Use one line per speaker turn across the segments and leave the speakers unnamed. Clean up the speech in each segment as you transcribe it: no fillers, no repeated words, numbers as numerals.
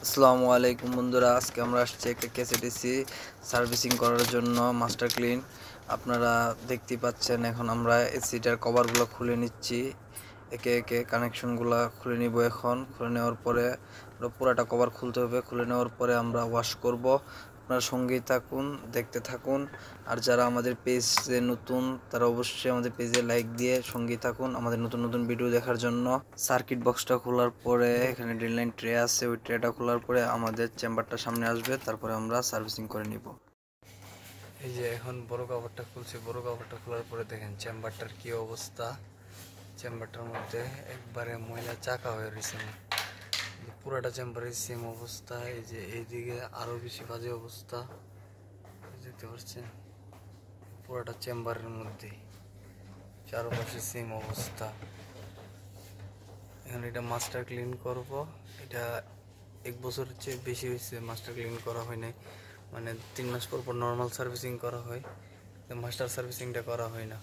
আসসালামু আলাইকুম বন্ধুরা, আজকে আমরা আসছি একটা কেসিডিসি সার্ভিসিং করার জন্য মাস্টার ক্লিন। আপনারা দেখতেই পাচ্ছেন, এখন আমরা এসিটার কভারগুলো খুলে নিচ্ছি, একে একে কানেকশনগুলো খুলে নিব। এখন খুলে নেওয়ার পরে পুরাটা কভার খুলতে হবে। খুলে নেওয়ার পরে আমরা ওয়াশ করব। আপনারা সঙ্গেই থাকুন, দেখতে থাকুন। আর যারা আমাদের পেজে নতুন, তারা অবশ্যই আমাদের পেজে লাইক দিয়ে সঙ্গেই থাকুন আমাদের নতুন নতুন ভিডিও দেখার জন্য। সার্কিট বক্সটা খোলার পরে এখানে ড্রিল লাইন ট্রে আছে, ওই ট্রেটা খোলার পরে আমাদের চেম্বারটা সামনে আসবে, তারপরে আমরা সার্ভিসিং করে নিব। এই যে এখন বড় কভারটা খুলছি। বড় কভারটা খোলার পরে দেখেন চেম্বারটার কি অবস্থা। চেম্বারটার মধ্যে একবারে ময়লা চাকা হয়ে রয়েছে, পুরাটা চেম্বারের সেম অবস্থা। এই যে এইদিকে আরো বেশি বাজে অবস্থা, দেখতে পাচ্ছেন। পুরাটা চেম্বারের মধ্যে চারপাশে সেম অবস্থা। এখন এটা মাস্টার ক্লিন করব। এটা 1 বছরের চেয়ে বেশি হয়েছে মাস্টার ক্লিন করা হয় নাই। মানে 3 মাস পর পর নর্মাল সার্ভিসিং করা হয়, মাস্টার সার্ভিসিংটা করা হয় না।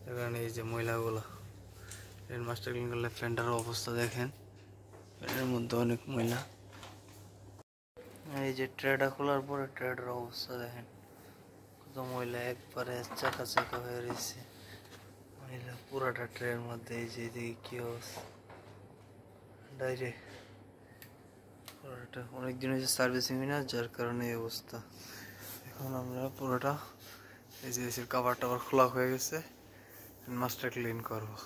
এর কারণে এই যে ময়লাগুলো, এর মাস্টার ক্লিন করলে ফ্যানটার অবস্থা দেখেন, এর মধ্যে অনেক ময়লা। এই যে ট্রেটা খোলার পরে ট্রেটার অবস্থা দেখেন, কত ময়লা, একবারে চাকা চাকা হয়ে রয়েছে ময়লা পুরাটা ট্রের মধ্যে। এই যে এদিকে কি অবস্থা, ডাইরেক্ট পুরোটা অনেক দিন হয়েছে সার্ভিসিং হয় না, যার কারণে এই অবস্থা। এখন আমরা পুরোটা এই যে এসির কভার টাভার খোলা হয়ে গেছে, মাস্টার ক্লিন করবো।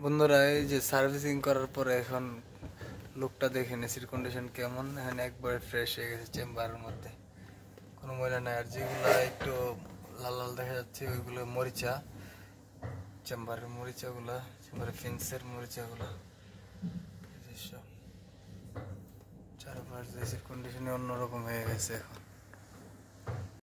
বন্ধুরা, এই যে সার্ভিসিং করার পরে এখন লুকটা দেখেন, এসির কন্ডিশন কেমন। এখন একবারে ফ্রেশ হয়ে গেছে, চেম্বারের মধ্যে কোনো ময়লা নাই। আর যেগুলো একটু লাল লাল দেখা যাচ্ছে ওইগুলো মরিচা, চেম্বারের মরিচাগুলা, চেম্বারের ফেন্সের মরিচাগুলা। চারপাশ এসির কন্ডিশনে অন্যরকম হয়ে গেছে এখন।